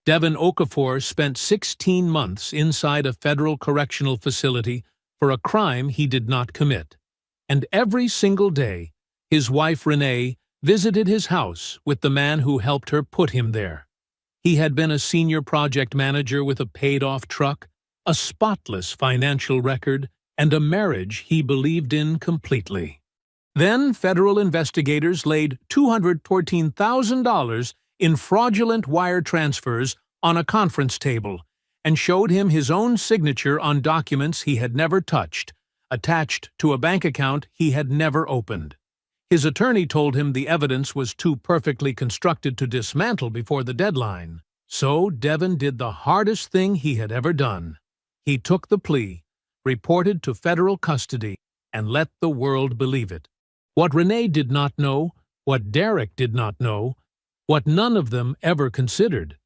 Devin Okafor spent 16 months inside a federal correctional facility for a crime he did not commit. And every single day, his wife Renee visited his house with the man who helped her put him there. He had been a senior project manager with a paid-off truck, a spotless financial record, and a marriage he believed in completely. Then federal investigators laid $214,000 in fraudulent wire transfers on a conference table and showed him his own signature on documents he had never touched, attached to a bank account he had never opened. His attorney told him the evidence was too perfectly constructed to dismantle before the deadline. So Devin did the hardest thing he had ever done. He took the plea, reported to federal custody, and let the world believe it. What Renee did not know, what Derek did not know, what none of them ever considered,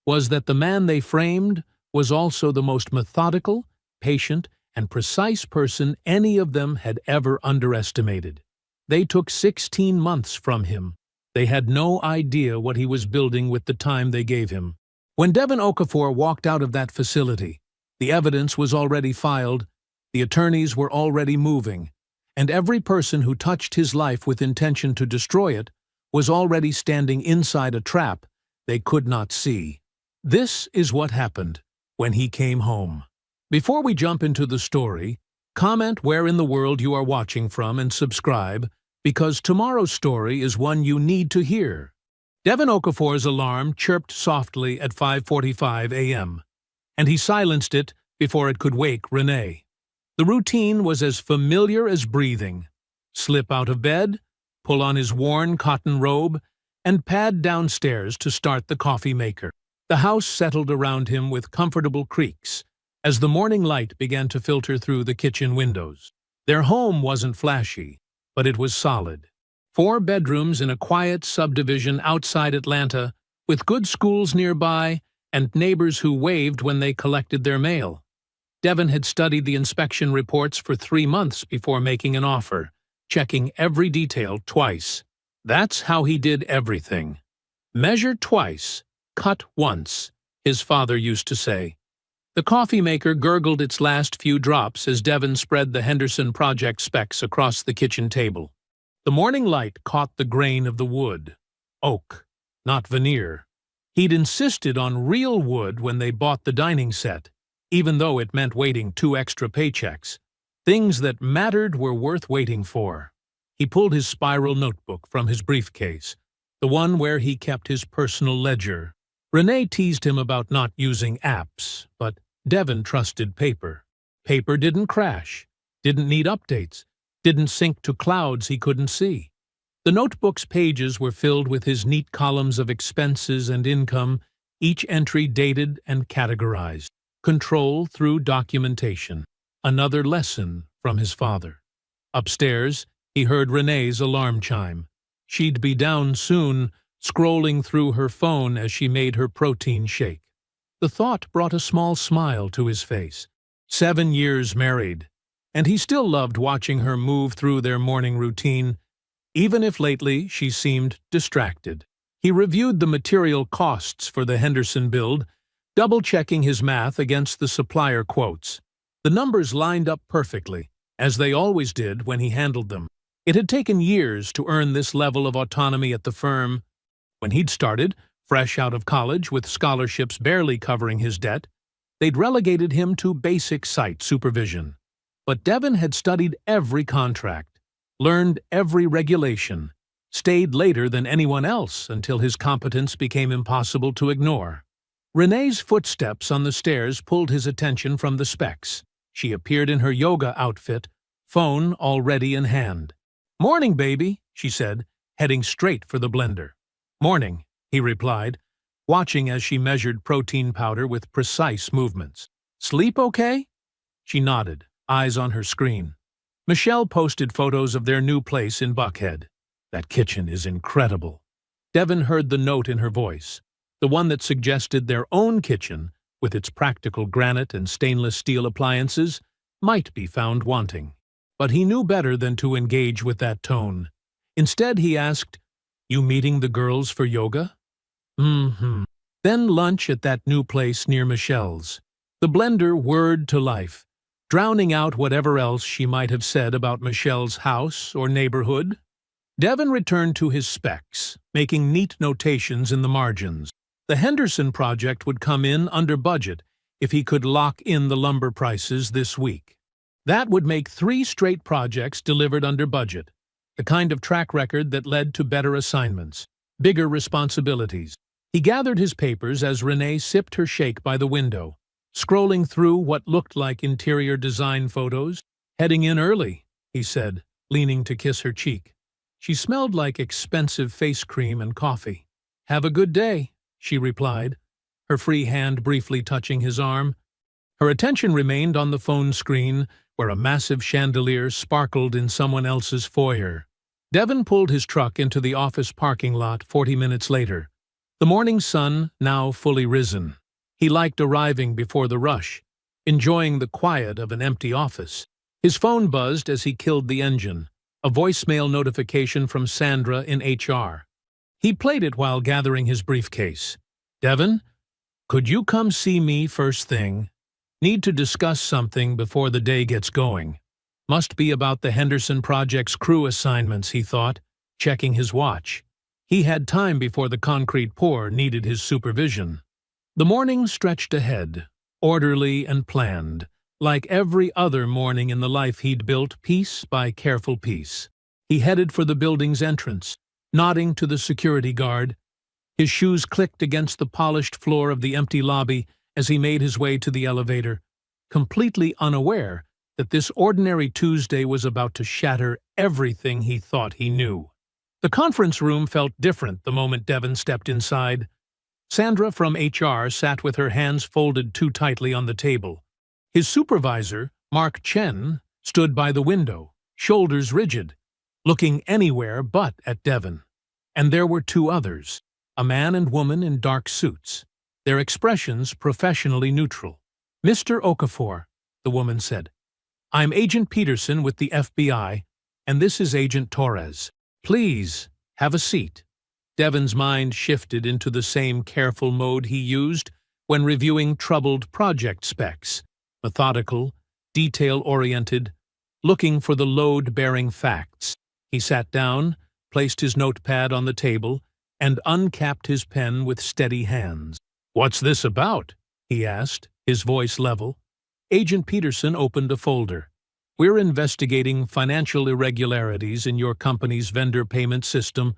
was that the man they framed was also the most methodical, patient, and precise person any of them had ever underestimated. They took 16 months from him. They had no idea what he was building with the time they gave him. When Devin Okafor walked out of that facility, the evidence was already filed, the attorneys were already moving, and every person who touched his life with intention to destroy it was already standing inside a trap they could not see. This is what happened when he came home. Before we jump into the story, comment where in the world you are watching from and subscribe, because tomorrow's story is one you need to hear. Devin Okafor's alarm chirped softly at 5:45 a.m., and he silenced it before it could wake Renee. The routine was as familiar as breathing. Slip out of bed, pull on his worn cotton robe, and pad downstairs to start the coffee maker. The house settled around him with comfortable creaks as the morning light began to filter through the kitchen windows. Their home wasn't flashy, but it was solid. 4 bedrooms in a quiet subdivision outside Atlanta, with good schools nearby and neighbors who waved when they collected their mail. Devin had studied the inspection reports for 3 months before making an offer, checking every detail twice. That's how he did everything. Measure twice, cut once, his father used to say. The coffee maker gurgled its last few drops as Devin spread the Henderson project specs across the kitchen table. The morning light caught the grain of the wood. Oak, not veneer. He'd insisted on real wood when they bought the dining set, even though it meant waiting 2 extra paychecks. Things that mattered were worth waiting for. He pulled his spiral notebook from his briefcase, the one where he kept his personal ledger. Renee teased him about not using apps, but Devin trusted paper. Paper didn't crash, didn't need updates, didn't sync to clouds he couldn't see. The notebook's pages were filled with his neat columns of expenses and income, each entry dated and categorized. Control through documentation. Another lesson from his father. Upstairs, he heard Renee's alarm chime. She'd be down soon, scrolling through her phone as she made her protein shake. The thought brought a small smile to his face. 7 years married, and he still loved watching her move through their morning routine, even if lately she seemed distracted. He reviewed the material costs for the Henderson build, double-checking his math against the supplier quotes. The numbers lined up perfectly, as they always did when he handled them. It had taken years to earn this level of autonomy at the firm. When he'd started, fresh out of college with scholarships barely covering his debt, they'd relegated him to basic site supervision. But Devin had studied every contract, learned every regulation, stayed later than anyone else until his competence became impossible to ignore. Renee's footsteps on the stairs pulled his attention from the specs. She appeared in her yoga outfit, phone already in hand. "Morning, baby," she said, heading straight for the blender. "Morning," he replied, watching as she measured protein powder with precise movements. "Sleep okay?" She nodded, eyes on her screen. Michelle posted photos of their new place in Buckhead. "That kitchen is incredible." Devin heard the note in her voice, the one that suggested their own kitchen, with its practical granite and stainless steel appliances, might be found wanting. But he knew better than to engage with that tone. Instead, he asked, "You meeting the girls for yoga?" Then lunch at that new place near Michelle's. The blender whirred to life, drowning out whatever else she might have said about Michelle's house or neighborhood. Devon returned to his specs, making neat notations in the margins. The Henderson project would come in under budget if he could lock in the lumber prices this week. That would make 3 straight projects delivered under budget, the kind of track record that led to better assignments, bigger responsibilities. He gathered his papers as Renee sipped her shake by the window, scrolling through what looked like interior design photos. "Heading in early," he said, leaning to kiss her cheek. She smelled like expensive face cream and coffee. "Have a good day," she replied, her free hand briefly touching his arm. Her attention remained on the phone screen, where a massive chandelier sparkled in someone else's foyer. Devon pulled his truck into the office parking lot 40 minutes later, the morning sun now fully risen. He liked arriving before the rush, enjoying the quiet of an empty office. His phone buzzed as he killed the engine, a voicemail notification from Sandra in HR. He played it while gathering his briefcase. "Devon, could you come see me first thing? Need to discuss something before the day gets going." Must be about the Henderson project's crew assignments, he thought, checking his watch. He had time before the concrete pour needed his supervision. The morning stretched ahead, orderly and planned, like every other morning in the life he'd built piece by careful piece. He headed for the building's entrance, nodding to the security guard. His shoes clicked against the polished floor of the empty lobby as he made his way to the elevator, completely unaware that this ordinary Tuesday was about to shatter everything he thought he knew. The conference room felt different the moment Devon stepped inside. Sandra from HR sat with her hands folded too tightly on the table. His supervisor, Mark Chen, stood by the window, shoulders rigid, looking anywhere but at Devon. And there were 2 others, a man and woman in dark suits, their expressions professionally neutral. "Mr. Okafor," the woman said, "I'm Agent Peterson with the FBI, and this is Agent Torres. Please, have a seat." Devon's mind shifted into the same careful mode he used when reviewing troubled project specs, methodical, detail-oriented, looking for the load-bearing facts. He sat down, placed his notepad on the table, and uncapped his pen with steady hands. "What's this about?" he asked, his voice level. Agent Peterson opened a folder. "We're investigating financial irregularities in your company's vendor payment system,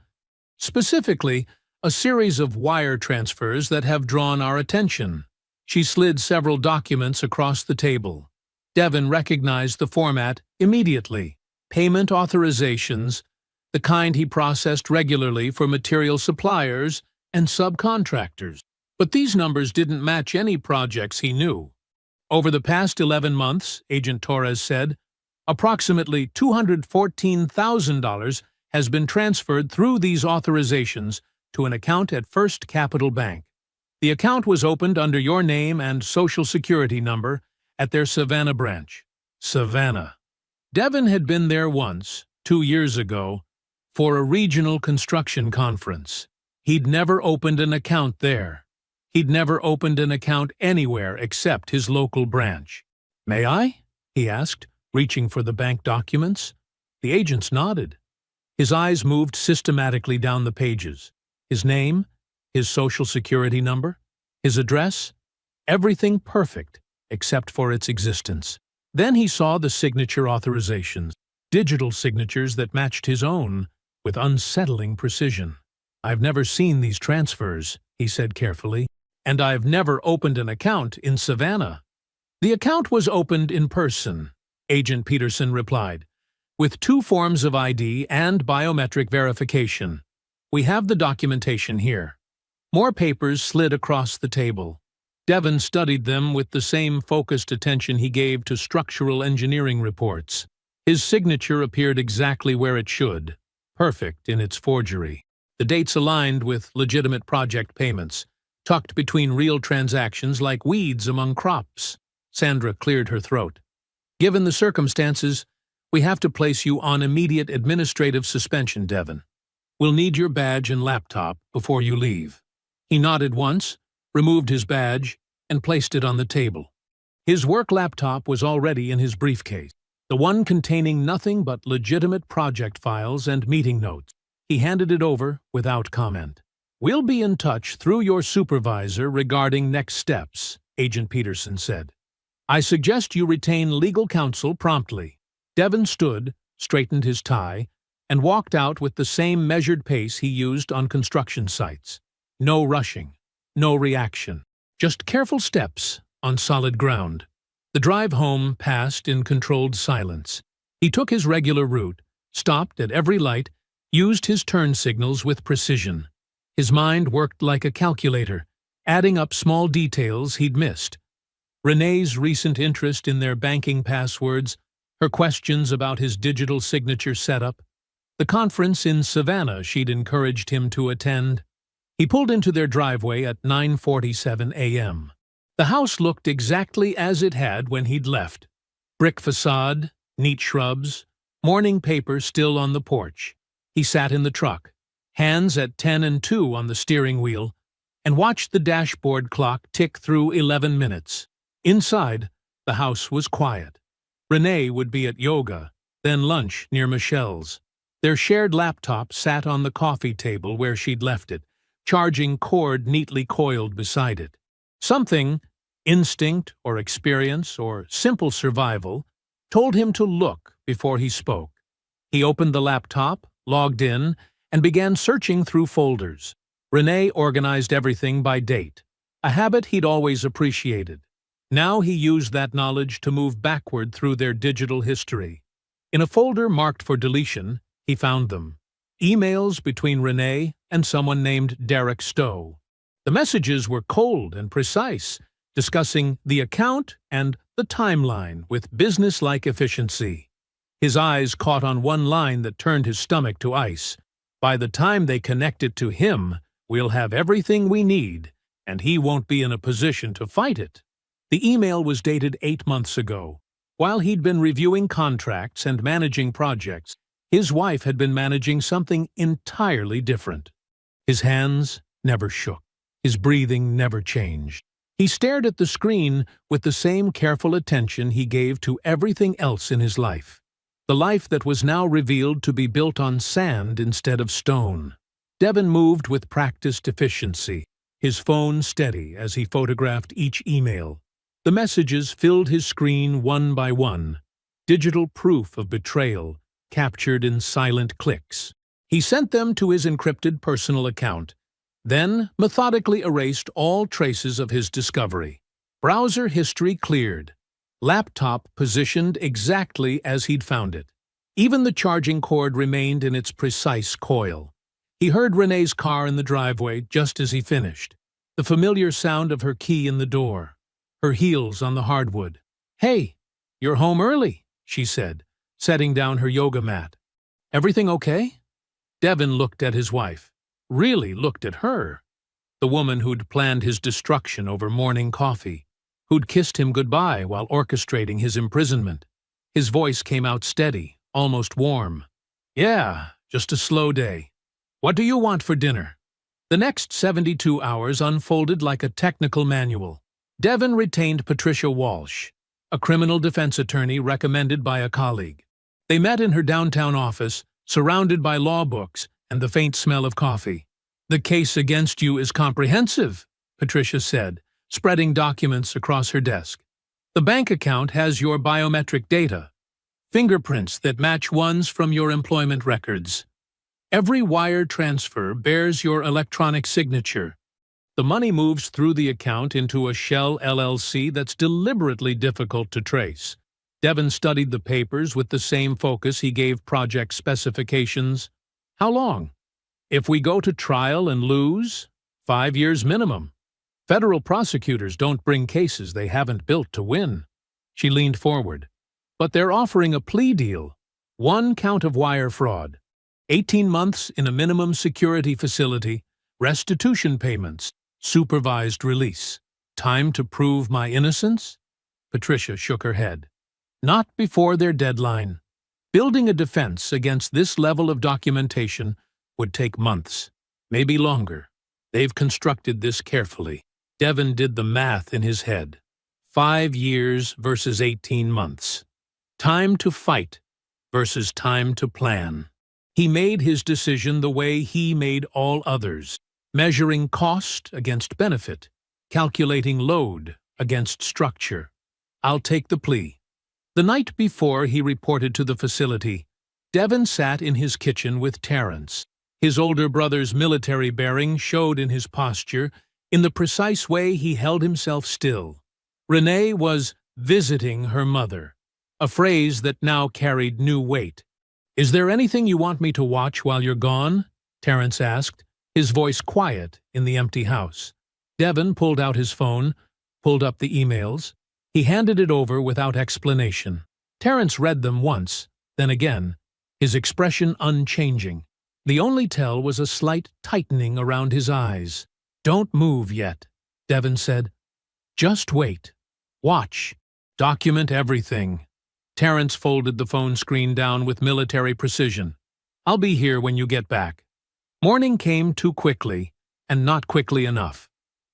specifically a series of wire transfers that have drawn our attention." She slid several documents across the table. Devon recognized the format immediately. Payment authorizations, the kind he processed regularly for material suppliers and subcontractors. But these numbers didn't match any projects he knew. Over the past 11 months, Agent Torres said, approximately $214,000 has been transferred through these authorizations to an account at First Capital Bank. The account was opened under your name and Social Security number at their Savannah branch. Savannah. Devon had been there once, 2 years ago, for a regional construction conference. He'd never opened an account there. He'd never opened an account anywhere except his local branch. "May I?" he asked, reaching for the bank documents. The agents nodded. His eyes moved systematically down the pages. His name, his Social Security number, his address, everything perfect except for its existence. Then he saw the signature authorizations, digital signatures that matched his own with unsettling precision. "I've never seen these transfers," he said carefully, "and I've never opened an account in Savannah." "The account was opened in person," Agent Peterson replied, "with 2 forms of ID and biometric verification. We have the documentation here." More papers slid across the table. Devon studied them with the same focused attention he gave to structural engineering reports. His signature appeared exactly where it should, perfect in its forgery. The dates aligned with legitimate project payments, tucked between real transactions like weeds among crops. Sandra cleared her throat. "Given the circumstances, we have to place you on immediate administrative suspension, Devon. We'll need your badge and laptop before you leave." He nodded once, removed his badge, and placed it on the table. His work laptop was already in his briefcase, the one containing nothing but legitimate project files and meeting notes. He handed it over without comment. "We'll be in touch through your supervisor regarding next steps," Agent Peterson said. "I suggest you retain legal counsel promptly." Devin stood, straightened his tie, and walked out with the same measured pace he used on construction sites. No rushing, no reaction, just careful steps on solid ground. The drive home passed in controlled silence. He took his regular route, stopped at every light, used his turn signals with precision. His mind worked like a calculator, adding up small details he'd missed. Renee's recent interest in their banking passwords, her questions about his digital signature setup, the conference in Savannah she'd encouraged him to attend. He pulled into their driveway at 9:47 a.m. The house looked exactly as it had when he'd left. Brick facade, neat shrubs, morning paper still on the porch. He sat in the truck, hands at 10 and 2 on the steering wheel, and watched the dashboard clock tick through 11 minutes. Inside, the house was quiet. Renee would be at yoga, then lunch near Michelle's. Their shared laptop sat on the coffee table where she'd left it, charging cord neatly coiled beside it. Something, instinct or experience or simple survival, told him to look before he spoke. He opened the laptop, logged in, and began searching through folders. Renee organized everything by date, a habit he'd always appreciated. Now he used that knowledge to move backward through their digital history. In a folder marked for deletion, he found them. Emails between Renee and someone named Derek Stowe. The messages were cold and precise, discussing the account and the timeline with business-like efficiency. His eyes caught on one line that turned his stomach to ice. "By the time they connect it to him, we'll have everything we need, and he won't be in a position to fight it." The email was dated 8 months ago. While he'd been reviewing contracts and managing projects, his wife had been managing something entirely different. His hands never shook. His breathing never changed. He stared at the screen with the same careful attention he gave to everything else in his life. The life that was now revealed to be built on sand instead of stone. Devin moved with practiced efficiency, his phone steady as he photographed each email. The messages filled his screen one by one, digital proof of betrayal, captured in silent clicks. He sent them to his encrypted personal account, then methodically erased all traces of his discovery. Browser history cleared. Laptop positioned exactly as he'd found it. Even the charging cord remained in its precise coil. He heard Renee's car in the driveway just as he finished, the familiar sound of her key in the door, her heels on the hardwood. "Hey, you're home early," she said, setting down her yoga mat. "Everything okay?" Devin looked at his wife, really looked at her, the woman who'd planned his destruction over morning coffee, who'd kissed him goodbye while orchestrating his imprisonment. His voice came out steady, almost warm. "Yeah, just a slow day. What do you want for dinner?" The next 72 hours unfolded like a technical manual. Devin retained Patricia Walsh, a criminal defense attorney recommended by a colleague. They met in her downtown office, surrounded by law books and the faint smell of coffee. "The case against you is comprehensive," Patricia said, spreading documents across her desk. "The bank account has your biometric data, fingerprints that match ones from your employment records. Every wire transfer bears your electronic signature. The money moves through the account into a shell LLC that's deliberately difficult to trace." Devin studied the papers with the same focus he gave project specifications. "How long?" "If we go to trial and lose, 5 years minimum. Federal prosecutors don't bring cases they haven't built to win." She leaned forward. "But they're offering a plea deal. 1 count of wire fraud. 18 months in a minimum security facility, restitution payments, supervised release. Time to prove my innocence?" Patricia shook her head. "Not before their deadline. Building a defense against this level of documentation would take months, maybe longer. They've constructed this carefully." Devin did the math in his head. 5 years versus 18 months. Time to fight versus time to plan. He made his decision the way he made all others, measuring cost against benefit, calculating load against structure. I'll take the plea. The night before he reported to the facility, Devin sat in his kitchen with Terrence. His older brother's military bearing showed in his posture, in the precise way he held himself still. Renee was visiting her mother, a phrase that now carried new weight. "Is there anything you want me to watch while you're gone?" Terrence asked, his voice quiet in the empty house. Devin pulled out his phone, pulled up the emails. He handed it over without explanation. Terrence read them once, then again, his expression unchanging. The only tell was a slight tightening around his eyes. "Don't move yet," Devin said. "Just wait. Watch. Document everything." Terrence folded the phone screen down with military precision. "I'll be here when you get back." Morning came too quickly, and not quickly enough.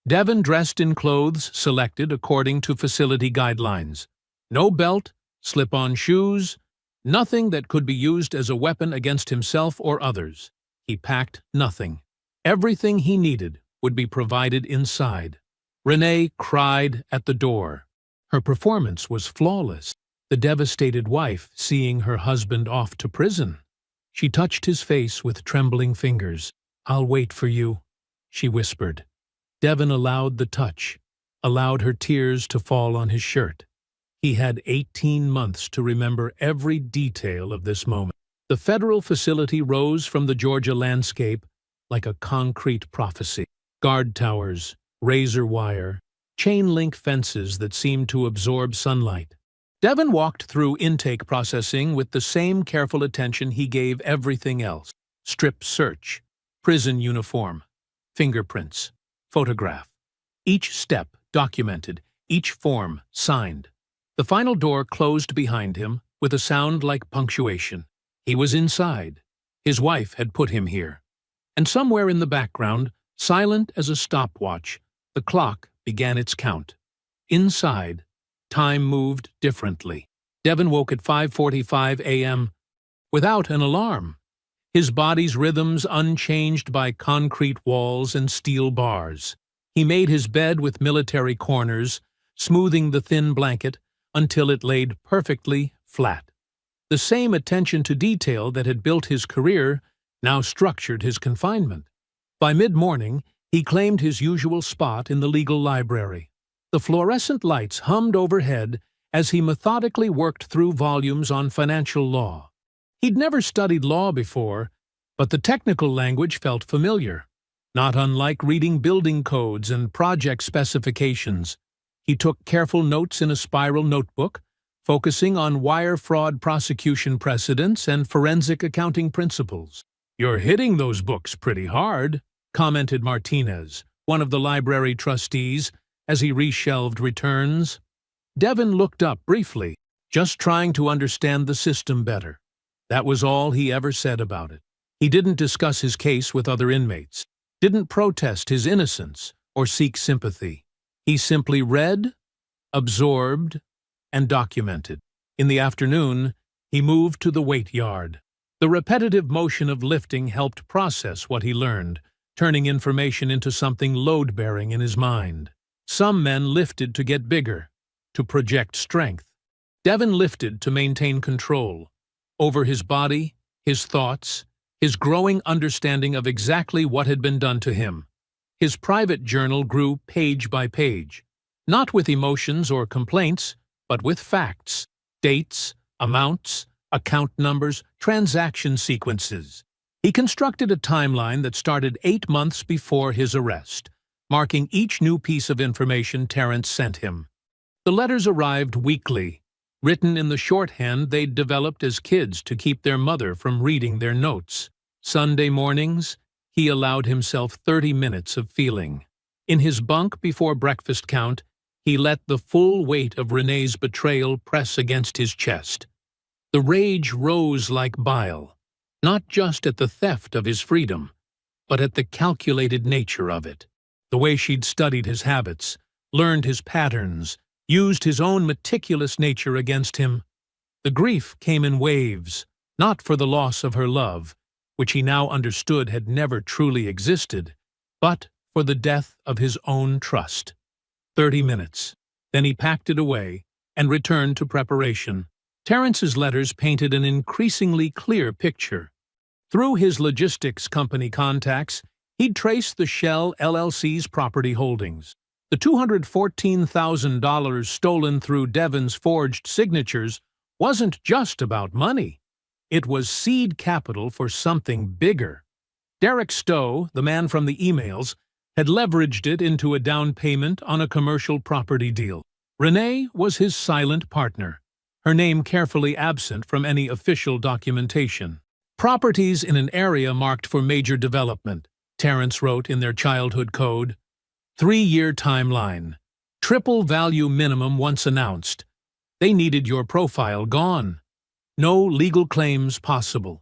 Devin dressed in clothes selected according to facility guidelines. No belt, slip-on shoes, nothing that could be used as a weapon against himself or others. He packed nothing. Everything he needed would be provided inside. Renee cried at the door. Her performance was flawless, the devastated wife seeing her husband off to prison. She touched his face with trembling fingers. "I'll wait for you," she whispered. Devin allowed the touch, allowed her tears to fall on his shirt. He had 18 months to remember every detail of this moment. The federal facility rose from the Georgia landscape like a concrete prophecy. Guard towers, razor wire, chain-link fences that seemed to absorb sunlight. Devin walked through intake processing with the same careful attention he gave everything else. Strip search, prison uniform, fingerprints, photograph. Each step documented, each form signed. The final door closed behind him with a sound like punctuation. He was inside. His wife had put him here. And somewhere in the background, silent as a stopwatch, the clock began its count. Inside, time moved differently. Devin woke at 5:45 a.m. without an alarm, his body's rhythms unchanged by concrete walls and steel bars. He made his bed with military corners, smoothing the thin blanket until it laid perfectly flat. The same attention to detail that had built his career now structured his confinement. By mid-morning, he claimed his usual spot in the legal library. The fluorescent lights hummed overhead as he methodically worked through volumes on financial law. He'd never studied law before, but the technical language felt familiar, not unlike reading building codes and project specifications. He took careful notes in a spiral notebook, focusing on wire fraud prosecution precedents and forensic accounting principles. "You're hitting those books pretty hard," commented Martinez, one of the library trustees, as he reshelved returns. Devin looked up briefly, just trying to understand the system better. That was all he ever said about it. He didn't discuss his case with other inmates, didn't protest his innocence or seek sympathy. He simply read, absorbed, and documented. In the afternoon, he moved to the weight yard. The repetitive motion of lifting helped process what he learned, turning information into something load-bearing in his mind. Some men lifted to get bigger, to project strength. Devin lifted to maintain control over his body, his thoughts, his growing understanding of exactly what had been done to him. His private journal grew page by page, not with emotions or complaints, but with facts, dates, amounts, account numbers, transaction sequences. He constructed a timeline that started 8 months before his arrest, marking each new piece of information Terrence sent him. The letters arrived weekly, written in the shorthand they'd developed as kids to keep their mother from reading their notes. Sunday mornings, he allowed himself 30 minutes of feeling. In his bunk before breakfast count, he let the full weight of Renee's betrayal press against his chest. The rage rose like bile, not just at the theft of his freedom, but at the calculated nature of it. The way she'd studied his habits, learned his patterns, used his own meticulous nature against him. The grief came in waves, not for the loss of her love, which he now understood had never truly existed, but for the death of his own trust. 30 minutes. Then he packed it away and returned to preparation. Terrence's letters painted an increasingly clear picture. Through his logistics company contacts, he'd traced the Shell LLC's property holdings. The $214,000 stolen through Devon's forged signatures wasn't just about money. It was seed capital for something bigger. Derek Stowe, the man from the emails, had leveraged it into a down payment on a commercial property deal. Renee was his silent partner, her name carefully absent from any official documentation. Properties in an area marked for major development, Terrence wrote in their childhood code. 3-year timeline. Triple value minimum once announced. They needed your profile gone. No legal claims possible.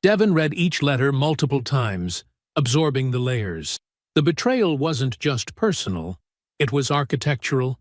Devon read each letter multiple times, absorbing the layers. The betrayal wasn't just personal, it was architectural.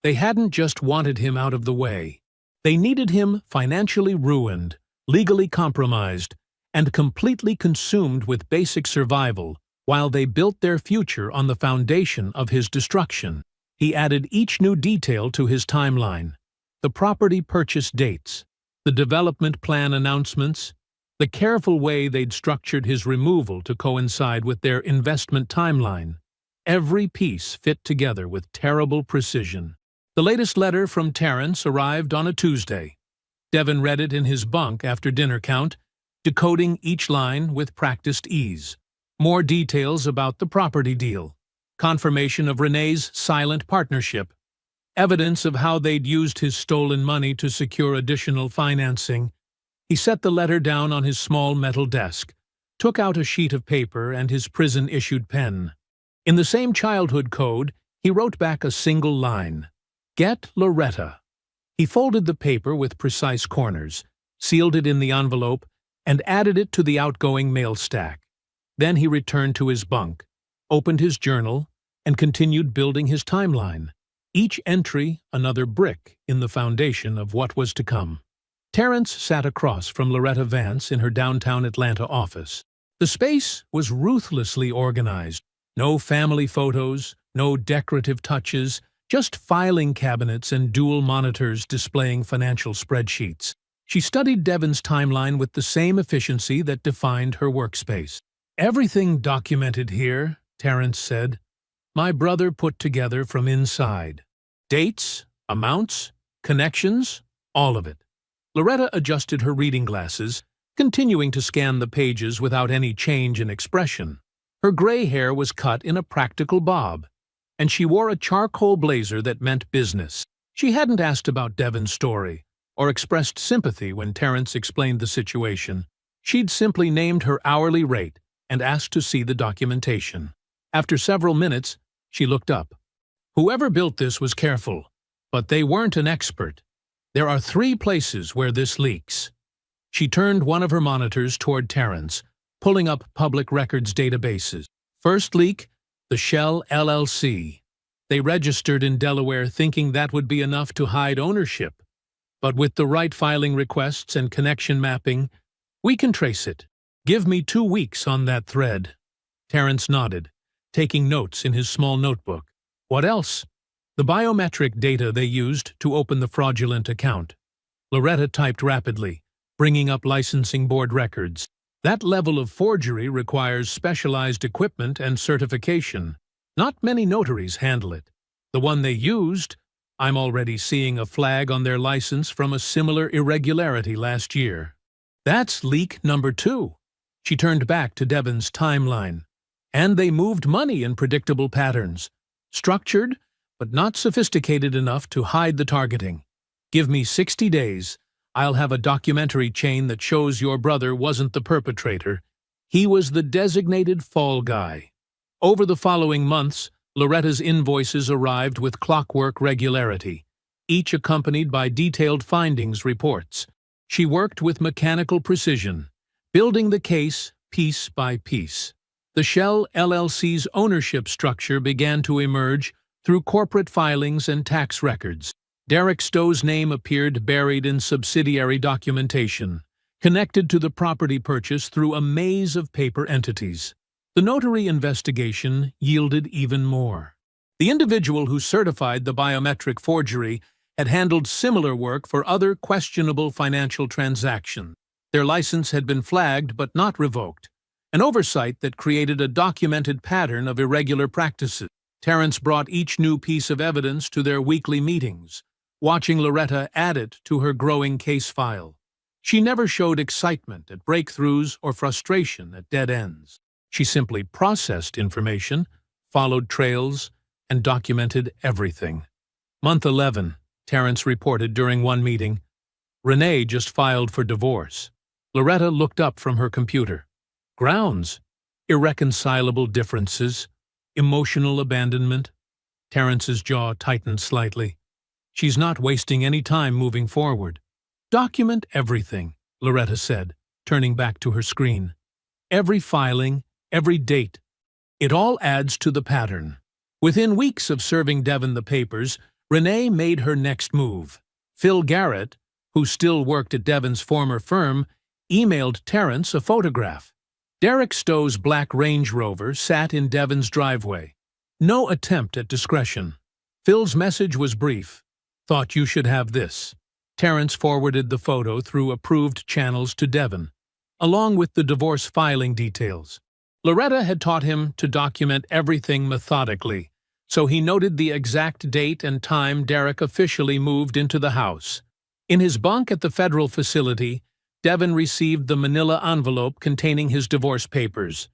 They hadn't just wanted him out of the way. They needed him financially ruined, legally compromised, and completely consumed with basic survival while they built their future on the foundation of his destruction. He added each new detail to his timeline: the property purchase dates, the development plan announcements, the careful way they'd structured his removal to coincide with their investment timeline. Every piece fit together with terrible precision. The latest letter from Terrence arrived on a Tuesday. Devon read it in his bunk after dinner count, decoding each line with practiced ease. More details about the property deal, confirmation of Renee's silent partnership, evidence of how they'd used his stolen money to secure additional financing. He set the letter down on his small metal desk, took out a sheet of paper and his prison-issued pen. In the same childhood code, he wrote back a single line: "Get Loretta." He folded the paper with precise corners, sealed it in the envelope, and added it to the outgoing mail stack. Then he returned to his bunk, opened his journal, and continued building his timeline. Each entry another brick in the foundation of what was to come. Terrence sat across from Loretta Vance in her downtown Atlanta office. The space was ruthlessly organized. No family photos, no decorative touches, just filing cabinets and dual monitors displaying financial spreadsheets. She studied Devon's timeline with the same efficiency that defined her workspace. "Everything documented here," Terrence said. "My brother put together from inside. Dates, amounts, connections, all of it." Loretta adjusted her reading glasses, continuing to scan the pages without any change in expression. Her gray hair was cut in a practical bob, and she wore a charcoal blazer that meant business. She hadn't asked about Devon's story, or expressed sympathy when Terrence explained the situation. She'd simply named her hourly rate and asked to see the documentation. After several minutes, she looked up. "Whoever built this was careful, but they weren't an expert. There are 3 places where this leaks." She turned one of her monitors toward Terrence, pulling up public records databases. First leak, the Shell LLC. They registered in Delaware thinking that would be enough to hide ownership. But with the right filing requests and connection mapping, we can trace it. Give me 2 weeks on that thread. Terrence nodded, taking notes in his small notebook. What else? The biometric data they used to open the fraudulent account. Loretta typed rapidly, bringing up licensing board records. That level of forgery requires specialized equipment and certification. Not many notaries handle it. The one they used, I'm already seeing a flag on their license from a similar irregularity last year. That's leak number 2. She turned back to Devon's timeline. And they moved money in predictable patterns. Structured, but not sophisticated enough to hide the targeting. Give me 60 days. I'll have a documentary chain that shows your brother wasn't the perpetrator. He was the designated fall guy. Over the following months, Loretta's invoices arrived with clockwork regularity, each accompanied by detailed findings reports. She worked with mechanical precision, building the case piece by piece. The Shell LLC's ownership structure began to emerge through corporate filings and tax records. Derek Stowe's name appeared buried in subsidiary documentation, connected to the property purchase through a maze of paper entities. The notary investigation yielded even more. The individual who certified the biometric forgery had handled similar work for other questionable financial transactions. Their license had been flagged but not revoked, an oversight that created a documented pattern of irregular practices. Terrence brought each new piece of evidence to their weekly meetings, watching Loretta add it to her growing case file. She never showed excitement at breakthroughs or frustration at dead ends. She simply processed information, followed trails, and documented everything. Month 11, Terrence reported during one meeting. Renee just filed for divorce. Loretta looked up from her computer. Grounds: irreconcilable differences, emotional abandonment. Terrence's jaw tightened slightly. She's not wasting any time moving forward. Document everything, Loretta said, turning back to her screen. Every filing, every date. It all adds to the pattern. Within weeks of serving Devin the papers, Renee made her next move. Phil Garrett, who still worked at Devin's former firm, emailed Terrence a photograph. Derek Stowe's black Range Rover sat in Devin's driveway. No attempt at discretion. Phil's message was brief. Thought you should have this. Terrence forwarded the photo through approved channels to Devin, along with the divorce filing details. Loretta had taught him to document everything methodically, so he noted the exact date and time Derek officially moved into the house. In his bunk at the federal facility, Devin received the manila envelope containing his divorce papers.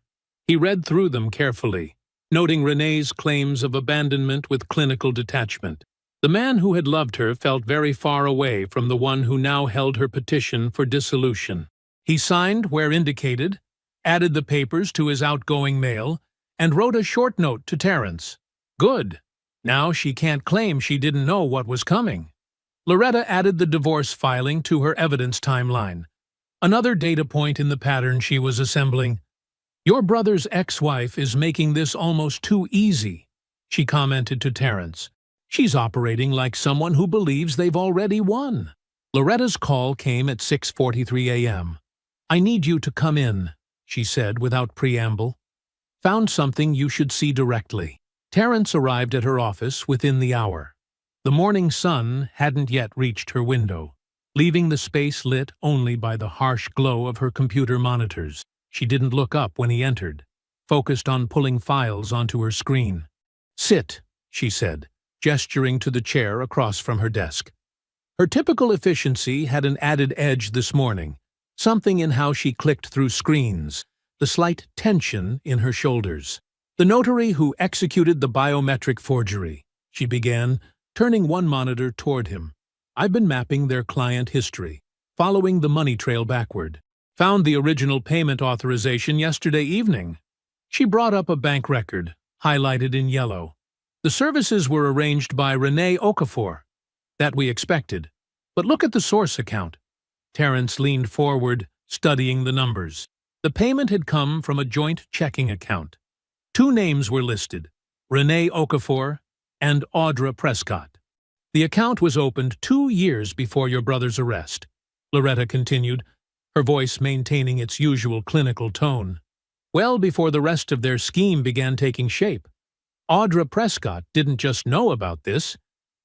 He read through them carefully, noting Renee's claims of abandonment with clinical detachment. The man who had loved her felt very far away from the one who now held her petition for dissolution. He signed where indicated, added the papers to his outgoing mail, and wrote a short note to Terrence. Good. Now she can't claim she didn't know what was coming. Loretta added the divorce filing to her evidence timeline, another data point in the pattern she was assembling. Your brother's ex-wife is making this almost too easy, she commented to Terrence. She's operating like someone who believes they've already won. Loretta's call came at 6:43 a.m. I need you to come in, she said without preamble. Found something you should see directly. Terrence arrived at her office within the hour. The morning sun hadn't yet reached her window, leaving the space lit only by the harsh glow of her computer monitors. She didn't look up when he entered, focused on pulling files onto her screen. Sit, she said, gesturing to the chair across from her desk. Her typical efficiency had an added edge this morning, something in how she clicked through screens, the slight tension in her shoulders. The notary who executed the biometric forgery, she began, turning one monitor toward him. I've been mapping their client history, following the money trail backward. Found the original payment authorization yesterday evening. She brought up a bank record, highlighted in yellow. The services were arranged by Renee Okafor. That we expected. But look at the source account. Terrence leaned forward, studying the numbers. The payment had come from a joint checking account. Two names were listed, Renee Okafor and Audra Prescott. The account was opened 2 years before your brother's arrest, Loretta continued, her voice maintaining its usual clinical tone. Well before the rest of their scheme began taking shape. Audra Prescott didn't just know about this.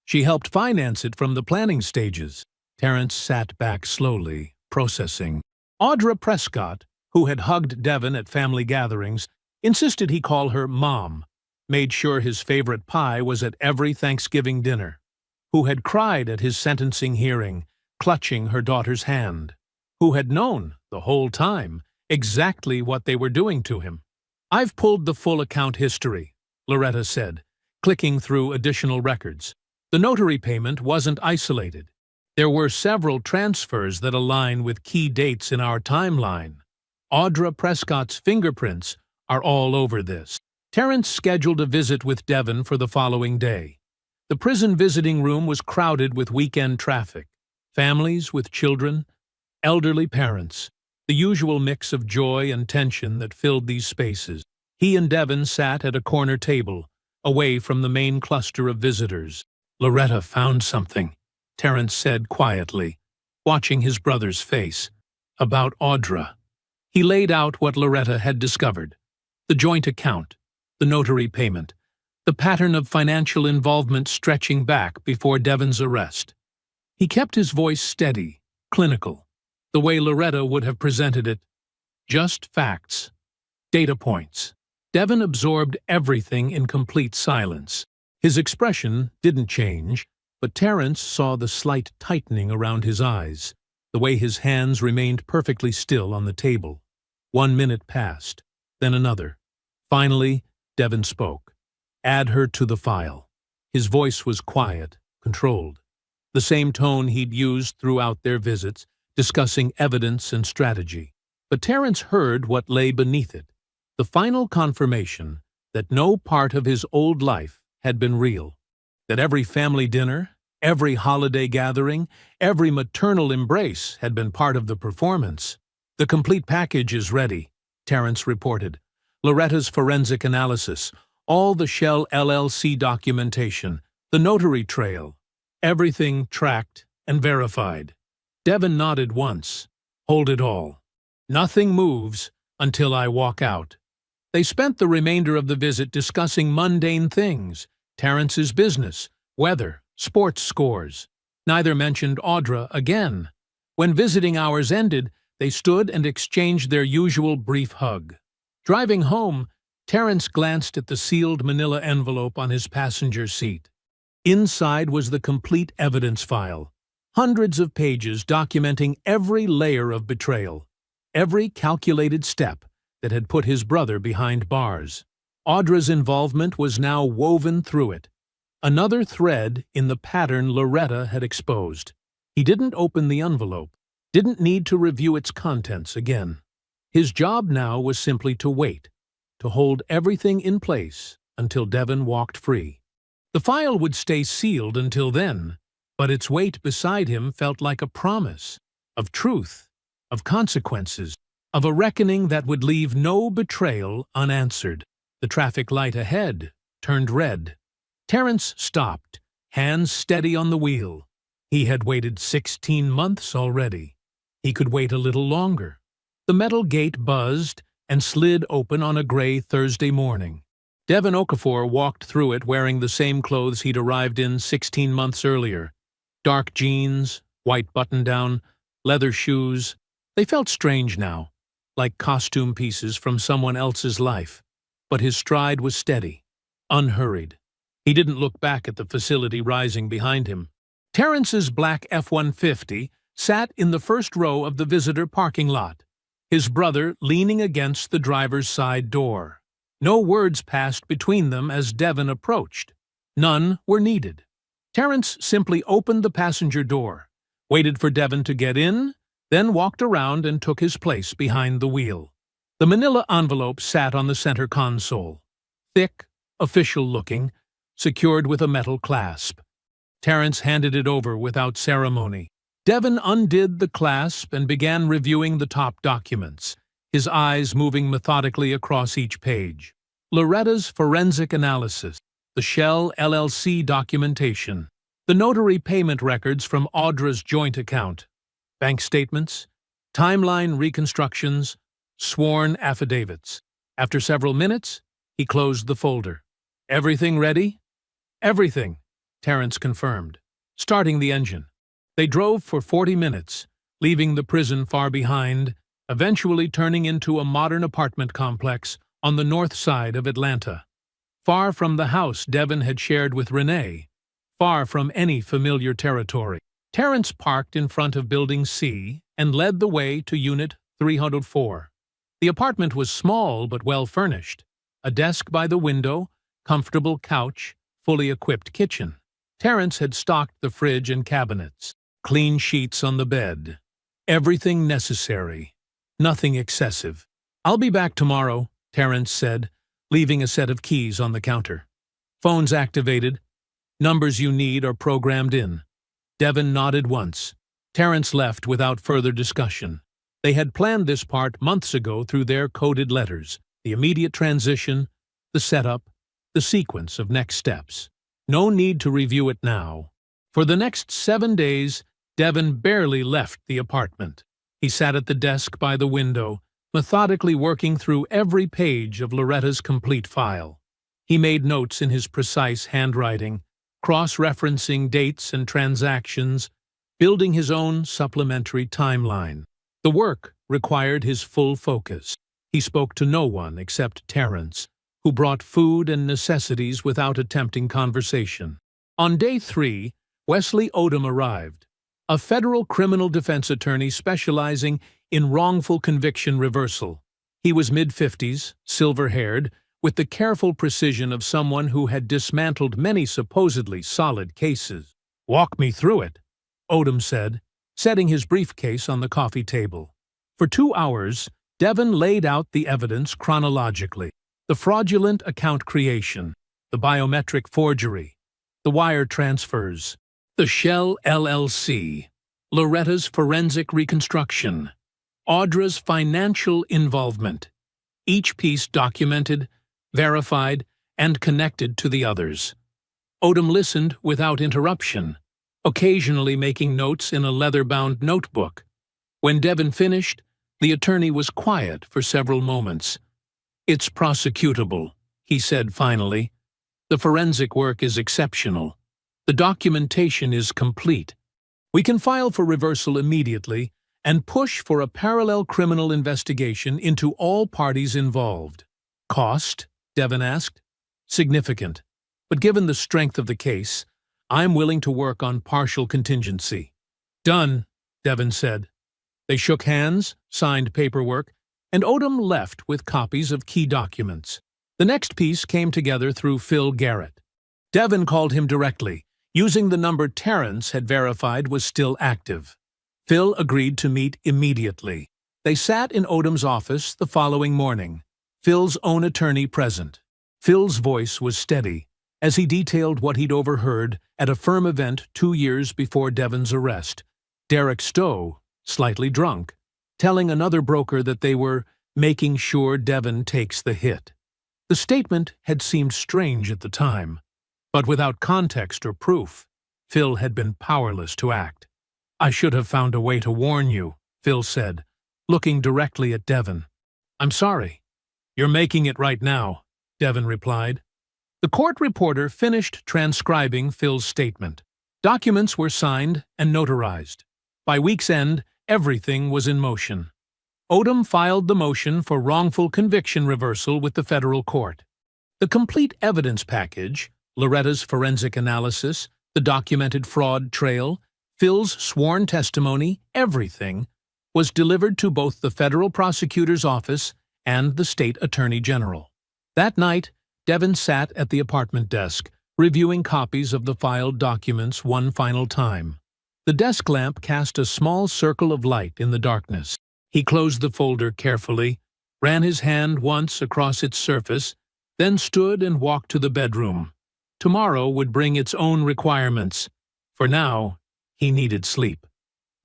She helped finance it from the planning stages. Terrence sat back slowly, processing. Audra Prescott, who had hugged Devin at family gatherings, insisted he call her Mom, made sure his favorite pie was at every Thanksgiving dinner, who had cried at his sentencing hearing, clutching her daughter's hand, who had known, the whole time, exactly what they were doing to him. I've pulled the full account history, Loretta said, clicking through additional records. The notary payment wasn't isolated. There were several transfers that align with key dates in our timeline. Audra Prescott's fingerprints are all over this. Terrence scheduled a visit with Devin for the following day. The prison visiting room was crowded with weekend traffic. Families with children, elderly parents, the usual mix of joy and tension that filled these spaces. He and Devon sat at a corner table, away from the main cluster of visitors. "Loretta found something," Terence said quietly, watching his brother's face. "About Audra." He laid out what Loretta had discovered: the joint account, the notary payment, the pattern of financial involvement stretching back before Devon's arrest. He kept his voice steady, clinical, the way Loretta would have presented it. Just facts, data points. Devon absorbed everything in complete silence. His expression didn't change, but Terence saw the slight tightening around his eyes, the way his hands remained perfectly still on the table. 1 minute passed, then another. Finally, Devon spoke. "Add her to the file." His voice was quiet, controlled, the same tone he'd used throughout their visits, discussing evidence and strategy. But Terence heard what lay beneath it, the final confirmation that no part of his old life had been real, that every family dinner, every holiday gathering, every maternal embrace had been part of the performance. "The complete package is ready," Terence reported. "Loretta's forensic analysis, all the Shell LLC documentation, the notary trail, everything tracked and verified." Devon nodded once. "Hold it all. Nothing moves until I walk out." They spent the remainder of the visit discussing mundane things: Terence's business, weather, sports scores. Neither mentioned Audra again. When visiting hours ended, they stood and exchanged their usual brief hug. Driving home, Terence glanced at the sealed manila envelope on his passenger seat. Inside was the complete evidence file, hundreds of pages documenting every layer of betrayal, every calculated step that had put his brother behind bars. Audra's involvement was now woven through it, another thread in the pattern Loretta had exposed. He didn't open the envelope, didn't need to review its contents again. His job now was simply to wait, to hold everything in place until Devon walked free. The file would stay sealed until then, but its weight beside him felt like a promise of truth, of consequences, of a reckoning that would leave no betrayal unanswered. The traffic light ahead turned red. Terence stopped, hands steady on the wheel. He had waited 16 months already. He could wait a little longer. The metal gate buzzed and slid open on a gray Thursday morning. Devon Okafor walked through it wearing the same clothes he'd arrived in 16 months earlier. Dark jeans, white button-down, leather shoes. They felt strange now, like costume pieces from someone else's life. But his stride was steady, unhurried. He didn't look back at the facility rising behind him. Terence's black F-150 sat in the first row of the visitor parking lot, his brother leaning against the driver's side door. No words passed between them as Devon approached. None were needed. Terence simply opened the passenger door, waited for Devon to get in, then walked around and took his place behind the wheel. The manila envelope sat on the center console, thick, official-looking, secured with a metal clasp. Terence handed it over without ceremony. Devon undid the clasp and began reviewing the top documents, his eyes moving methodically across each page. Loretta's forensic analysis, the Shell LLC documentation, the notary payment records from Audra's joint account, bank statements, timeline reconstructions, sworn affidavits. After several minutes, he closed the folder. "Everything ready?" "Everything," Terence confirmed, starting the engine. They drove for 40 minutes, leaving the prison far behind, eventually turning into a modern apartment complex on the north side of Atlanta. Far from the house Devon had shared with Renee, far from any familiar territory. Terence parked in front of Building C and led the way to Unit 304. The apartment was small but well-furnished. A desk by the window, comfortable couch, fully equipped kitchen. Terence had stocked the fridge and cabinets. Clean sheets on the bed. Everything necessary. Nothing excessive. "I'll be back tomorrow," Terence said, leaving a set of keys on the counter. "Phone's activated. Numbers you need are programmed in." Devon nodded once. Terence left without further discussion. They had planned this part months ago through their coded letters. the immediate transition, the setup, the sequence of next steps. No need to review it now. For the next 7 days, Devon barely left the apartment. He sat at the desk by the window, methodically working through every page of Loretta's complete file. He made notes in his precise handwriting, cross-referencing dates and transactions, building his own supplementary timeline. The work required his full focus. He spoke to no one except Terrence, who brought food and necessities without attempting conversation. On day 3, Wesley Odom arrived, a federal criminal defense attorney specializing in wrongful conviction reversal. He was mid-50s, silver-haired, with the careful precision of someone who had dismantled many supposedly solid cases. "Walk me through it," Odom said, setting his briefcase on the coffee table. For 2 hours, Devon laid out the evidence chronologically: the fraudulent account creation, the biometric forgery, the wire transfers, the Shell LLC, Loretta's forensic reconstruction, Audra's financial involvement, each piece documented, verified, and connected to the others. Odom listened without interruption, occasionally making notes in a leather-bound notebook. When Devon finished, the attorney was quiet for several moments. "It's prosecutable," he said finally. "The forensic work is exceptional. The documentation is complete. We can file for reversal immediately and push for a parallel criminal investigation into all parties involved." "Cost?" Devon asked. "Significant. But given the strength of the case, I'm willing to work on partial contingency." "Done," Devon said. They shook hands, signed paperwork, and Odom left with copies of key documents. The next piece came together through Phil Garrett. Devon called him directly, using the number Terrence had verified was still active. Phil agreed to meet immediately. They sat in Odom's office the following morning, Phil's own attorney present. Phil's voice was steady, as he detailed what he'd overheard at a firm event 2 years before Devon's arrest. Derek Stowe, slightly drunk, telling another broker that they were making sure Devon takes the hit. The statement had seemed strange at the time, but without context or proof, Phil had been powerless to act. "I should have found a way to warn you," Phil said, looking directly at Devon. "I'm sorry." "You're making it right now," Devon replied. The court reporter finished transcribing Phil's statement. Documents were signed and notarized. By week's end, everything was in motion. Odom filed the motion for wrongful conviction reversal with the federal court. The complete evidence package, Loretta's forensic analysis, the documented fraud trail, Phil's sworn testimony, everything, was delivered to both the federal prosecutor's office and the state attorney general. That night, Devon sat at the apartment desk, reviewing copies of the filed documents one final time. The desk lamp cast a small circle of light in the darkness. He closed the folder carefully, ran his hand once across its surface, then stood and walked to the bedroom. Tomorrow would bring its own requirements. For now, he needed sleep.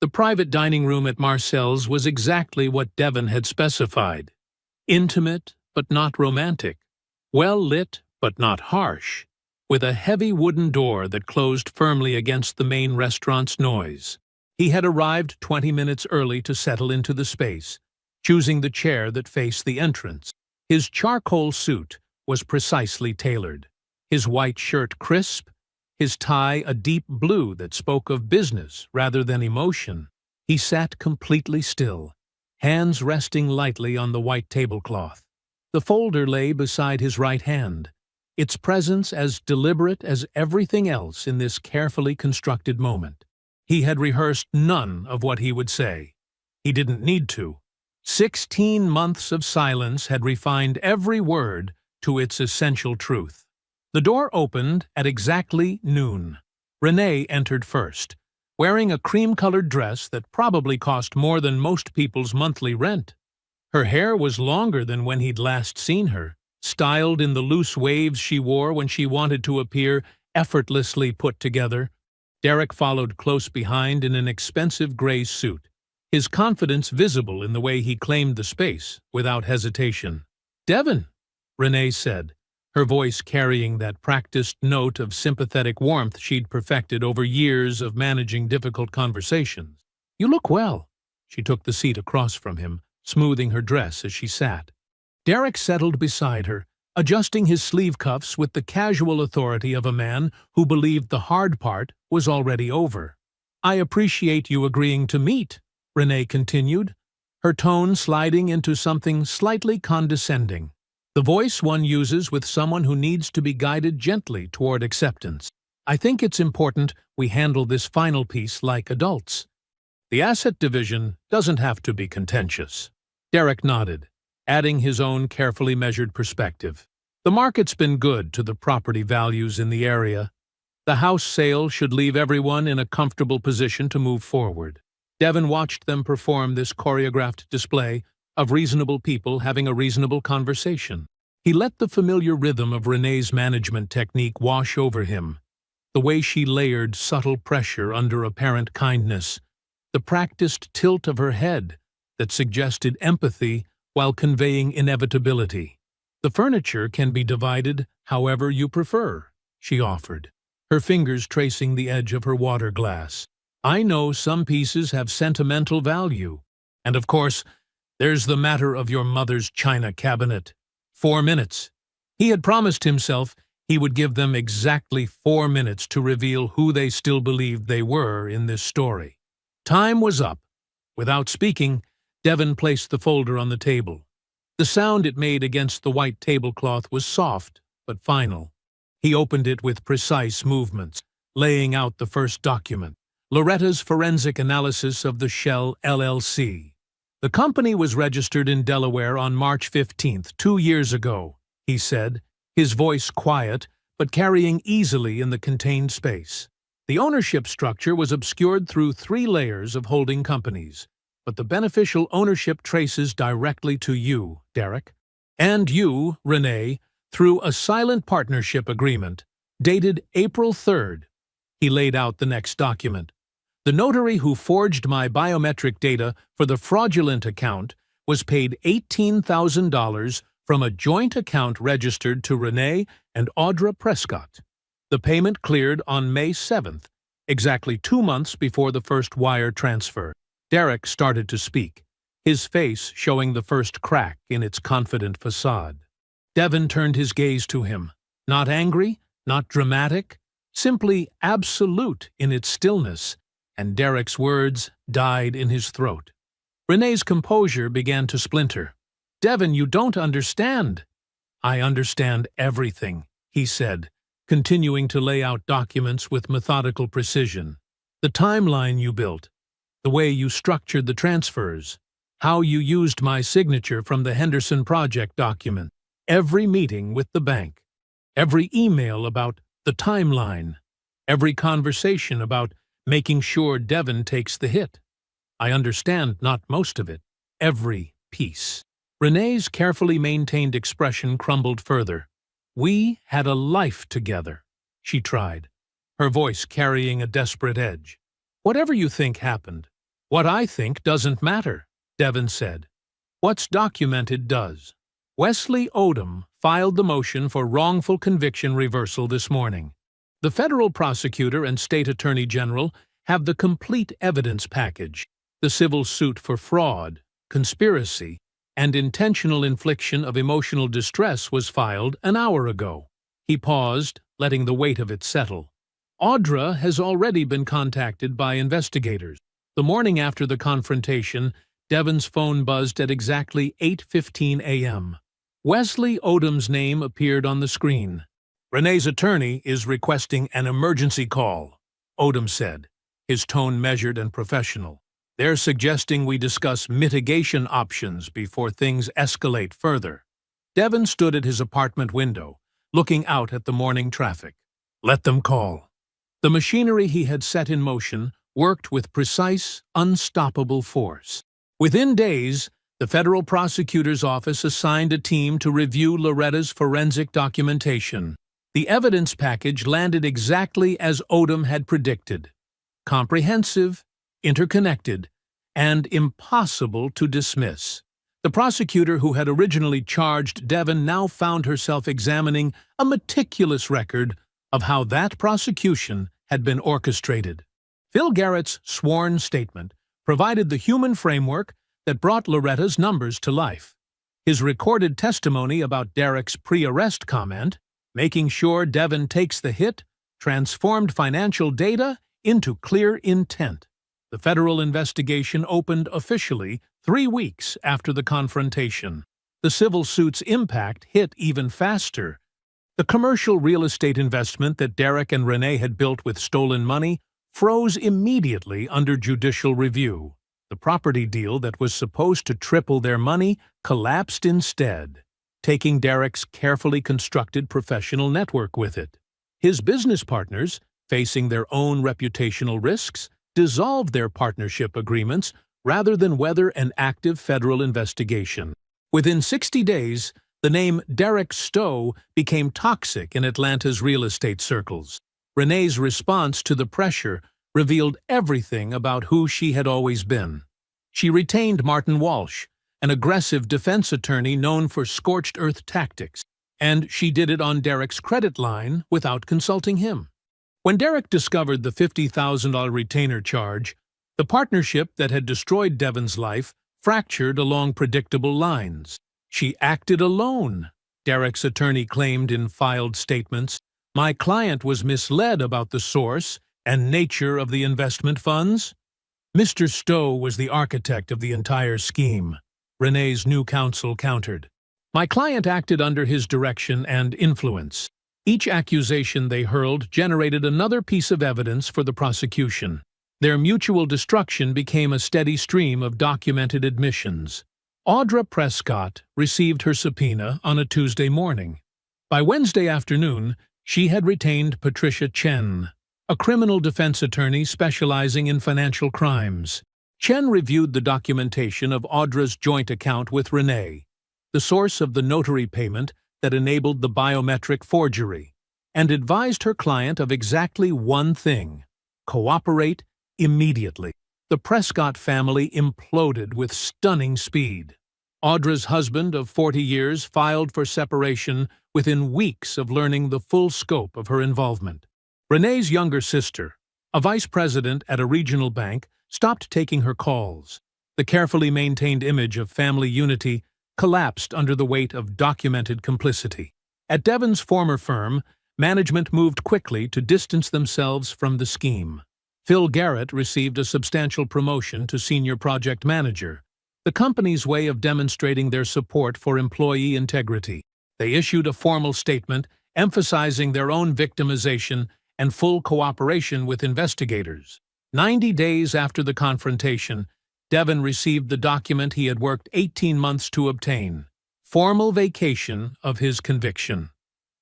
The private dining room at Marcel's was exactly what Devon had specified. Intimate, but not romantic. Well lit, but not harsh. With a heavy wooden door that closed firmly against the main restaurant's noise. He had arrived 20 minutes early to settle into the space, choosing the chair that faced the entrance. His charcoal suit was precisely tailored, his white shirt crisp, his tie a deep blue that spoke of business rather than emotion. He sat completely still, hands resting lightly on the white tablecloth. The folder lay beside his right hand, its presence as deliberate as everything else in this carefully constructed moment. He had rehearsed none of what he would say. He didn't need to. 16 months of silence had refined every word to its essential truth. The door opened at exactly noon. Renee entered first, wearing a cream-colored dress that probably cost more than most people's monthly rent. Her hair was longer than when he'd last seen her, styled in the loose waves she wore when she wanted to appear effortlessly put together. Derek followed close behind in an expensive gray suit, his confidence visible in the way he claimed the space without hesitation. Devin, Renee said, her voice carrying that practiced note of sympathetic warmth she'd perfected over years of managing difficult conversations. You look well. She took the seat across from him, smoothing her dress as she sat. Derek settled beside her, adjusting his sleeve cuffs with the casual authority of a man who believed the hard part was already over. I appreciate you agreeing to meet, Renee continued, her tone sliding into something slightly condescending. The voice one uses with someone who needs to be guided gently toward acceptance. I think it's important we handle this final piece like adults. The asset division doesn't have to be contentious. Derek nodded, adding his own carefully measured perspective. The market's been good to the property values in the area. The house sale should leave everyone in a comfortable position to move forward. Devin watched them perform this choreographed display of reasonable people having a reasonable conversation. He let the familiar rhythm of Renee's management technique wash over him, the way she layered subtle pressure under apparent kindness, the practiced tilt of her head that suggested empathy while conveying inevitability. The furniture can be divided however you prefer, she offered, her fingers tracing the edge of her water glass. I know some pieces have sentimental value, and of course, there's the matter of your mother's china cabinet. 4 minutes. He had promised himself he would give them exactly 4 minutes to reveal who they still believed they were in this story. Time was up. Without speaking, Devin placed the folder on the table. The sound it made against the white tablecloth was soft but final. He opened it with precise movements, laying out the first document, Loretta's forensic analysis of the Shell LLC. The company was registered in Delaware on March 15th, 2 years ago, he said, his voice quiet but carrying easily in the contained space. The ownership structure was obscured through 3 layers of holding companies, but the beneficial ownership traces directly to you, Derek, and you, Renee, through a silent partnership agreement, dated April 3rd. He laid out the next document. The notary who forged my biometric data for the fraudulent account was paid $18,000 from a joint account registered to Renee and Audra Prescott. The payment cleared on May 7th, exactly 2 months before the first wire transfer. Derek started to speak, his face showing the first crack in its confident facade. Devin turned his gaze to him, not angry, not dramatic, simply absolute in its stillness, and Derek's words died in his throat. Renee's composure began to splinter. Devin, you don't understand. I understand everything, he said, continuing to lay out documents with methodical precision. The timeline you built, the way you structured the transfers, how you used my signature from the Henderson Project document, every meeting with the bank, every email about the timeline, every conversation about making sure Devin takes the hit. I understand not most of it, every piece. Renee's carefully maintained expression crumbled further. We had a life together, she tried, her voice carrying a desperate edge. Whatever you think happened, what I think doesn't matter, Devin said. What's documented does. Wesley Odom filed the motion for wrongful conviction reversal this morning. The federal prosecutor and state attorney general have the complete evidence package. The civil suit for fraud, conspiracy, and intentional infliction of emotional distress was filed an hour ago. He paused, letting the weight of it settle. Audra has already been contacted by investigators. The morning after the confrontation, Devin's phone buzzed at exactly 8:15 a.m. Wesley Odom's name appeared on the screen. Renee's attorney is requesting an emergency call, Odom said, his tone measured and professional. They're suggesting we discuss mitigation options before things escalate further. Devin stood at his apartment window, looking out at the morning traffic. Let them call. The machinery he had set in motion worked with precise, unstoppable force. Within days, the federal prosecutor's office assigned a team to review Loretta's forensic documentation. The evidence package landed exactly as Odom had predicted. Comprehensive, interconnected, and impossible to dismiss. The prosecutor who had originally charged Devon now found herself examining a meticulous record of how that prosecution had been orchestrated. Phil Garrett's sworn statement provided the human framework that brought Loretta's numbers to life. His recorded testimony about Derek's pre-arrest comment, "Making sure Devon takes the hit," transformed financial data into clear intent. The federal investigation opened officially 3 weeks after the confrontation. The civil suit's impact hit even faster. The commercial real estate investment that Derek and Renee had built with stolen money froze immediately under judicial review. The property deal that was supposed to triple their money collapsed instead, taking Derek's carefully constructed professional network with it. His business partners, facing their own reputational risks, dissolved their partnership agreements rather than weather an active federal investigation. Within 60 days, the name Derek Stowe became toxic in Atlanta's real estate circles. Renee's response to the pressure revealed everything about who she had always been. She retained Martin Walsh, an aggressive defense attorney known for scorched earth tactics, and she did it on Derek's credit line without consulting him. When Derek discovered the $50,000 retainer charge, the partnership that had destroyed Devon's life fractured along predictable lines. She acted alone, Derek's attorney claimed in filed statements. "My client was misled about the source and nature of the investment funds." Mr. Stowe was the architect of the entire scheme, Renee's new counsel countered. "My client acted under his direction and influence." Each accusation they hurled generated another piece of evidence for the prosecution. Their mutual destruction became a steady stream of documented admissions. Audra Prescott received her subpoena on a Tuesday morning. By Wednesday afternoon, she had retained Patricia Chen, a criminal defense attorney specializing in financial crimes. Chen reviewed the documentation of Audra's joint account with Renee, the source of the notary payment that enabled the biometric forgery, and advised her client of exactly one thing: cooperate immediately. The Prescott family imploded with stunning speed. Audra's husband of 40 years filed for separation within weeks of learning the full scope of her involvement. Renee's younger sister, a vice president at a regional bank, stopped taking her calls. The carefully maintained image of family unity collapsed under the weight of documented complicity. At Devon's former firm, management moved quickly to distance themselves from the scheme. Phil Garrett received a substantial promotion to senior project manager, the company's way of demonstrating their support for employee integrity. They issued a formal statement emphasizing their own victimization and full cooperation with investigators. 90 days after the confrontation, Devon received the document he had worked 18 months to obtain: formal vacation of his conviction.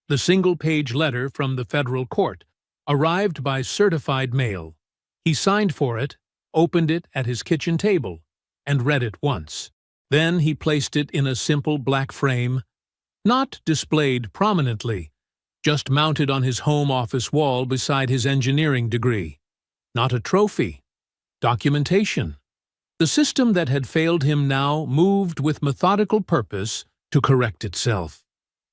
The single-page letter from the federal court arrived by certified mail. He signed for it, opened it at his kitchen table, and read it once. Then he placed it in a simple black frame, not displayed prominently, just mounted on his home office wall beside his engineering degree. Not a trophy. Documentation. The system that had failed him now moved with methodical purpose to correct itself.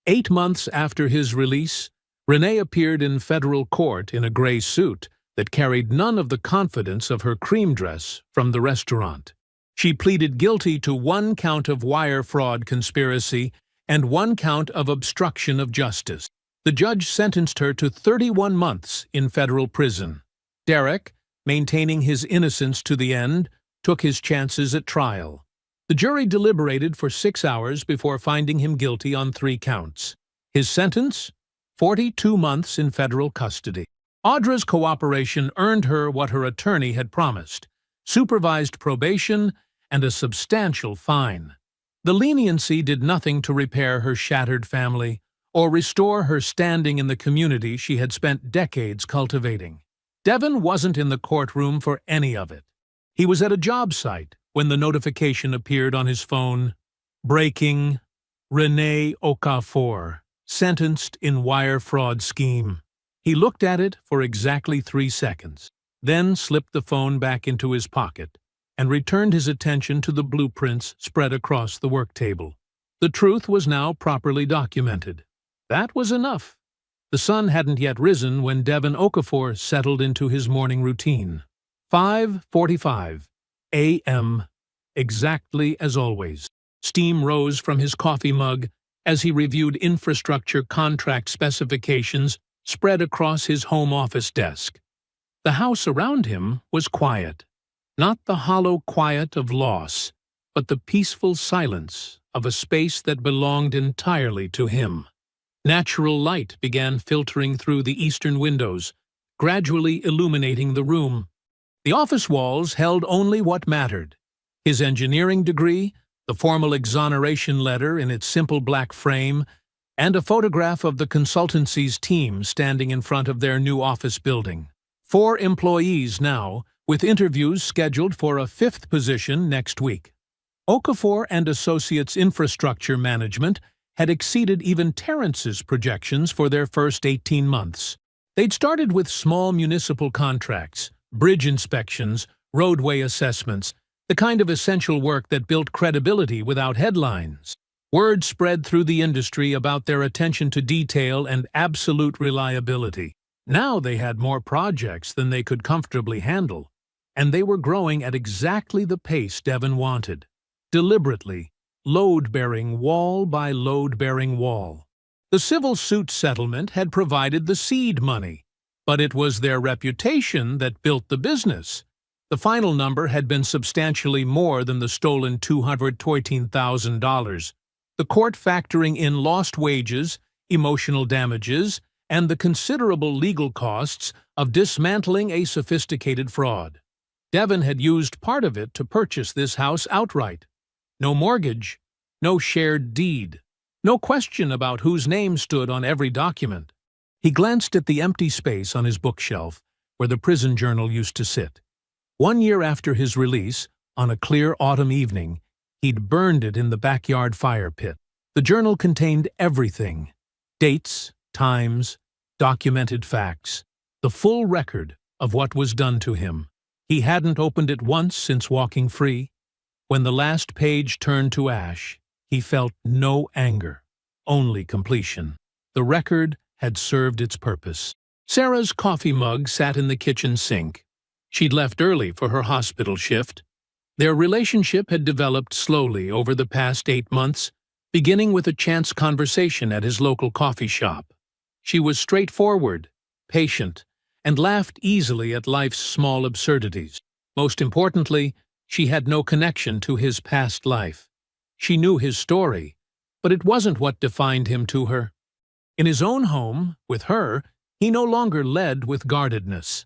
8 months after his release, Renee appeared in federal court in a gray suit that carried none of the confidence of her cream dress from the restaurant. She pleaded guilty to 1 count of wire fraud conspiracy and 1 count of obstruction of justice. The judge sentenced her to 31 months in federal prison. Derek, maintaining his innocence to the end, took his chances at trial. The jury deliberated for 6 hours before finding him guilty on 3 counts. His sentence? 42 months in federal custody. Audra's cooperation earned her what her attorney had promised: supervised probation and a substantial fine. The leniency did nothing to repair her shattered family or restore her standing in the community she had spent decades cultivating. Devon wasn't in the courtroom for any of it. He was at a job site when the notification appeared on his phone: breaking, Renee Okafor, sentenced in wire fraud scheme. He looked at it for exactly 3 seconds, then slipped the phone back into his pocket. and returned his attention to the blueprints spread across the work table. The truth was now properly documented. That was enough. The sun hadn't yet risen when Devin Okafor settled into his morning routine. 5:45 a.m., exactly as always. Steam rose from his coffee mug as he reviewed infrastructure contract specifications spread across his home office desk. The house around him was quiet. Not the hollow quiet of loss, but the peaceful silence of a space that belonged entirely to him. Natural light began filtering through the eastern windows, gradually illuminating the room. The office walls held only what mattered: his engineering degree, the formal exoneration letter in its simple black frame, and a photograph of the consultancy's team standing in front of their new office building. 4 employees now, with interviews scheduled for a 5th position next week. Okafor and Associates Infrastructure Management had exceeded even Terrence's projections for their first 18 months. They'd started with small municipal contracts, bridge inspections, roadway assessments, the kind of essential work that built credibility without headlines. Word spread through the industry about their attention to detail and absolute reliability. Now they had more projects than they could comfortably handle, and they were growing at exactly the pace Devin wanted. Deliberately, load-bearing wall by load-bearing wall. The civil suit settlement had provided the seed money, but it was their reputation that built the business. The final number had been substantially more than the stolen $213,000, the court factoring in lost wages, emotional damages, and the considerable legal costs of dismantling a sophisticated fraud. Devin had used part of it to purchase this house outright. No mortgage, no shared deed, no question about whose name stood on every document. He glanced at the empty space on his bookshelf where the prison journal used to sit. 1 year after his release, on a clear autumn evening, he'd burned it in the backyard fire pit. The journal contained everything: dates, times, documented facts, the full record of what was done to him. He hadn't opened it once since walking free. When the last page turned to ash, he felt no anger, only completion. The record had served its purpose. Sarah's coffee mug sat in the kitchen sink. She'd left early for her hospital shift. Their relationship had developed slowly over the past 8 months, beginning with a chance conversation at his local coffee shop. She was straightforward, patient, and laughed easily at life's small absurdities. Most importantly, she had no connection to his past life. She knew his story, but it wasn't what defined him to her. In his own home, with her, he no longer led with guardedness.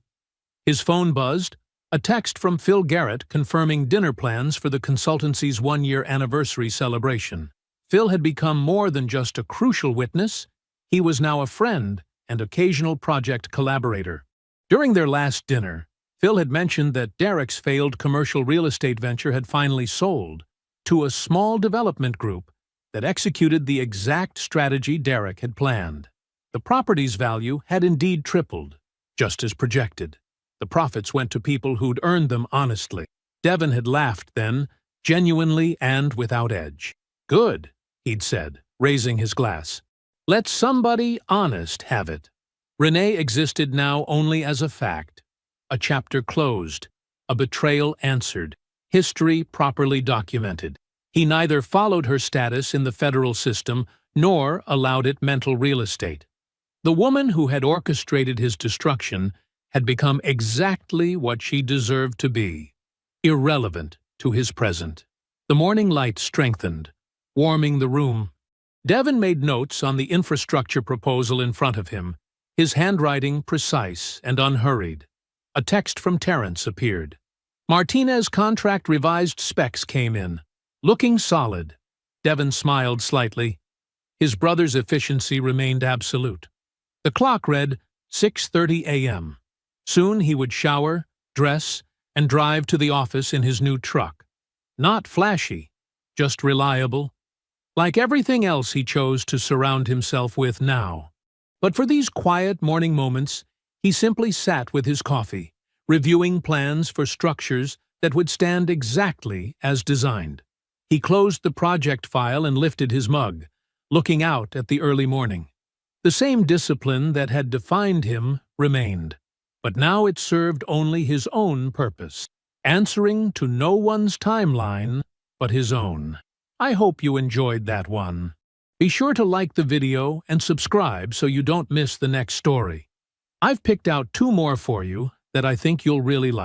His phone buzzed, a text from Phil Garrett confirming dinner plans for the consultancy's 1-year anniversary celebration. Phil had become more than just a crucial witness. He was now a friend and occasional project collaborator. During their last dinner, Phil had mentioned that Derek's failed commercial real estate venture had finally sold to a small development group that executed the exact strategy Derek had planned. The property's value had indeed tripled, just as projected. The profits went to people who'd earned them honestly. Devin had laughed then, genuinely and without edge. "Good," he'd said, raising his glass. "Let somebody honest have it." Renee existed now only as a fact. A chapter closed, a betrayal answered, history properly documented. He neither followed her status in the federal system nor allowed it mental real estate. The woman who had orchestrated his destruction had become exactly what she deserved to be, irrelevant to his present. The morning light strengthened, warming the room. Devin made notes on the infrastructure proposal in front of him, his handwriting precise and unhurried. A text from Terrence appeared. Martinez contract revised specs came in, looking solid. Devin smiled slightly. His brother's efficiency remained absolute. The clock read 6:30 a.m. Soon he would shower, dress, and drive to the office in his new truck. Not flashy, just reliable, like everything else he chose to surround himself with now. But for these quiet morning moments, he simply sat with his coffee, reviewing plans for structures that would stand exactly as designed. He closed the project file and lifted his mug, looking out at the early morning. The same discipline that had defined him remained, but now it served only his own purpose, answering to no one's timeline but his own. I hope you enjoyed that one. Be sure to like the video and subscribe so you don't miss the next story. I've picked out 2 more for you that I think you'll really like.